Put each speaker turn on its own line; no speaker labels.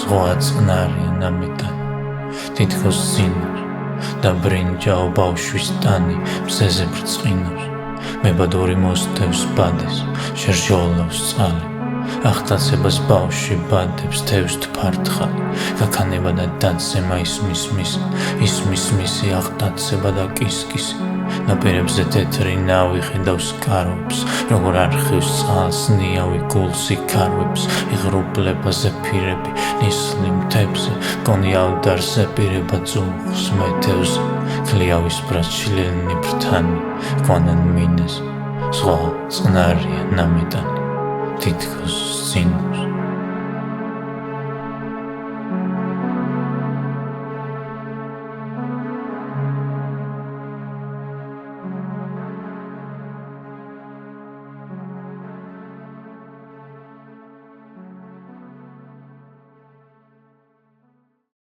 ზღვა წყნარია ნამეტანი, თითქოს წინავს და ბრინჯაო ბავშვის ტანი მზეზე ბრწყინავს. მებადური მოსდევს ბადეს, შერჟოლავს წყალი, ახტაცებას ბავშვი ბადებს თევს თფართხალი. გაქანება და დაცემა ისმის მისი ახტაცება და კისკისი. ნაპირებზე თეთრი ნავი ხედავს კარვებს, როგორ არხევს წყალს ნიავი გულს იქარვებს. იღრუბლება ზეფირები ნისლი მთებზე, მგონი ავდარს ეპირება ძუხს მეთევზე. ქლიავის ბრაჩილენი ბრთანი ყვანან მინეს, ზღვა წყნარია ნამეტანი, თითქოს წინავს.